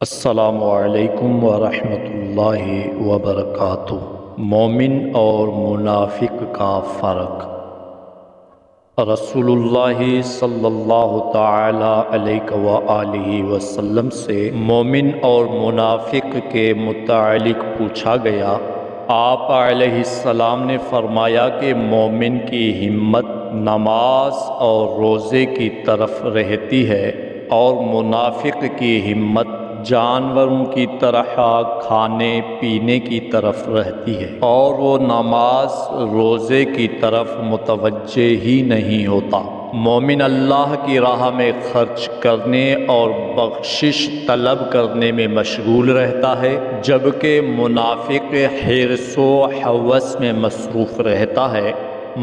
السلام علیکم ورحمۃ اللہ وبرکاتہ۔ مومن اور منافق کا فرق۔ رسول اللہ صلی اللہ تعالی علیہ وآلہ وسلم سے مومن اور منافق کے متعلق پوچھا گیا۔ آپ علیہ السلام نے فرمایا کہ مومن کی ہمت نماز اور روزے کی طرف رہتی ہے اور منافق کی ہمت جانوروں کی طرح کھانے پینے کی طرف رہتی ہے، اور وہ نماز روزے کی طرف متوجہ ہی نہیں ہوتا۔ مومن اللہ کی راہ میں خرچ کرنے اور بخشش طلب کرنے میں مشغول رہتا ہے، جبکہ منافق حرص و ہوس میں مصروف رہتا ہے۔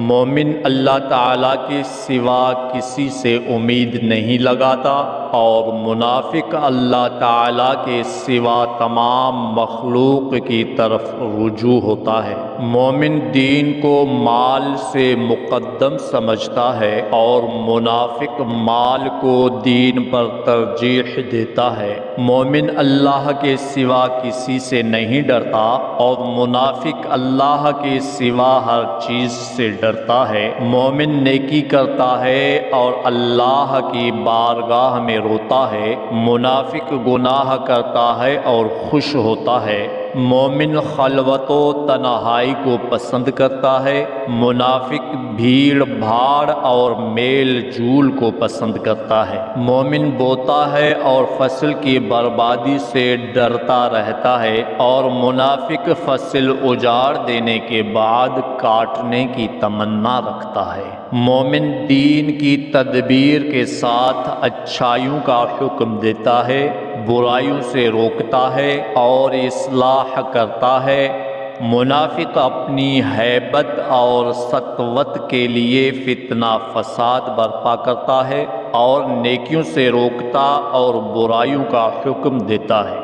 مومن اللہ تعالیٰ کے سوا کسی سے امید نہیں لگاتا اور منافق اللہ تعالیٰ کے سوا تمام مخلوق کی طرف رجوع ہوتا ہے۔ مومن دین کو مال سے مقدم سمجھتا ہے اور منافق مال کو دین پر ترجیح دیتا ہے۔ مومن اللہ کے سوا کسی سے نہیں ڈرتا اور منافق اللہ کے سوا ہر چیز سے ڈرتا ہے۔ مومن نیکی کرتا ہے اور اللہ کی بارگاہ میں روتا ہے، منافق گناہ کرتا ہے اور خوش ہوتا ہے۔ مومن خلوت و تنہائی کو پسند کرتا ہے، منافق بھیڑ بھاڑ اور میل جول کو پسند کرتا ہے۔ مومن بوتا ہے اور فصل کی بربادی سے ڈرتا رہتا ہے اور منافق فصل اجاڑ دینے کے بعد کاٹنے کی تمنا رکھتا ہے۔ مومن دین کی تدبیر کے ساتھ اچھائیوں کا حکم دیتا ہے، برائیوں سے روکتا ہے اور اصلاح کرتا ہے۔ منافق اپنی ہیبت اور سطوت کے لیے فتنہ فساد برپا کرتا ہے اور نیکیوں سے روکتا اور برائیوں کا حکم دیتا ہے۔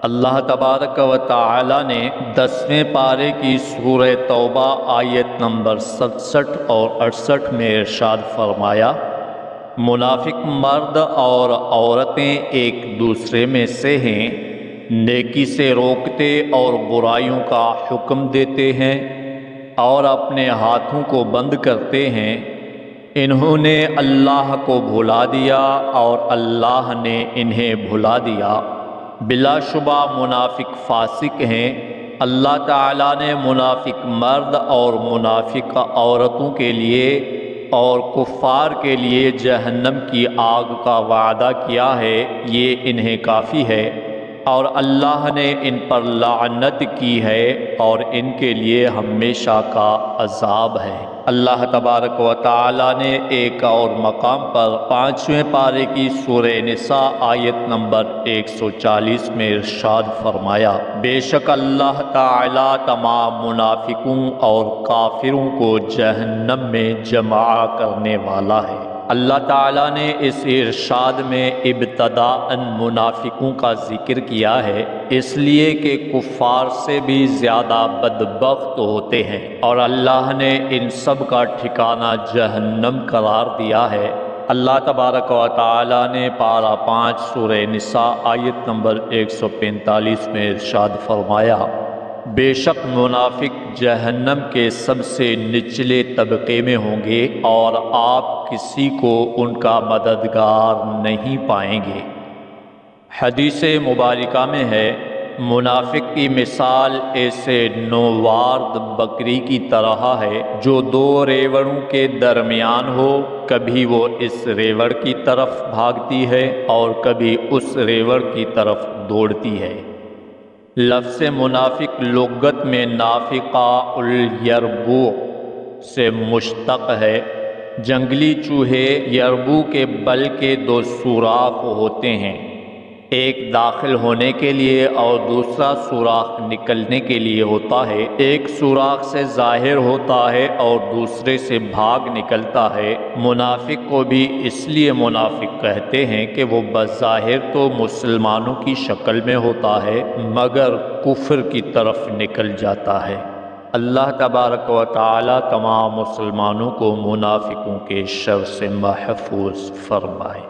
اللہ تبارک و تعالی نے 10ویں پارے کی سورہ توبہ آیت نمبر 67 اور 68 میں ارشاد فرمایا، منافق مرد اور عورتیں ایک دوسرے میں سے ہیں، نیکی سے روکتے اور برائیوں کا حکم دیتے ہیں اور اپنے ہاتھوں کو بند کرتے ہیں۔ انہوں نے اللہ کو بھلا دیا اور اللہ نے انہیں بھلا دیا۔ بلا شبہ منافق فاسق ہیں۔ اللہ تعالیٰ نے منافق مرد اور منافق عورتوں کے لیے اور کفار کے لیے جہنم کی آگ کا وعدہ کیا ہے، یہ انہیں کافی ہے، اور اللہ نے ان پر لعنت کی ہے اور ان کے لیے ہمیشہ کا عذاب ہے۔ اللہ تبارک و تعالی نے ایک اور مقام پر 5ویں پارے کی سورہ نساء آیت نمبر 140 میں ارشاد فرمایا، بے شک اللہ تعالی تمام منافقوں اور کافروں کو جہنم میں جمع کرنے والا ہے۔ اللہ تعالیٰ نے اس ارشاد میں ابتداءً منافقوں کا ذکر کیا ہے، اس لیے کہ کفار سے بھی زیادہ بدبخت ہوتے ہیں اور اللہ نے ان سب کا ٹھکانہ جہنم قرار دیا ہے۔ اللہ تبارک و تعالیٰ نے پارہ 5 سورہ نساء آیت نمبر 145 میں ارشاد فرمایا، بے شک منافق جہنم کے سب سے نچلے طبقے میں ہوں گے اور آپ کسی کو ان کا مددگار نہیں پائیں گے۔ حدیث مبارکہ میں ہے، منافق کی مثال ایسے نوارد بکری کی طرح ہے جو 2 ریوڑوں کے درمیان ہو، کبھی وہ اس ریوڑ کی طرف بھاگتی ہے اور کبھی اس ریوڑ کی طرف دوڑتی ہے۔ لفظ منافق لغت میں نافقہ الیربوع سے مشتق ہے۔ جنگلی چوہے یربوع کے بل کے 2 سوراخ ہوتے ہیں، ایک داخل ہونے کے لیے اور دوسرا سوراخ نکلنے کے لیے ہوتا ہے۔ ایک سوراخ سے ظاہر ہوتا ہے اور دوسرے سے بھاگ نکلتا ہے۔ منافق کو بھی اس لیے منافق کہتے ہیں کہ وہ بظاہر تو مسلمانوں کی شکل میں ہوتا ہے مگر کفر کی طرف نکل جاتا ہے۔ اللہ تبارک و تعالی تمام مسلمانوں کو منافقوں کے شر سے محفوظ فرمائے۔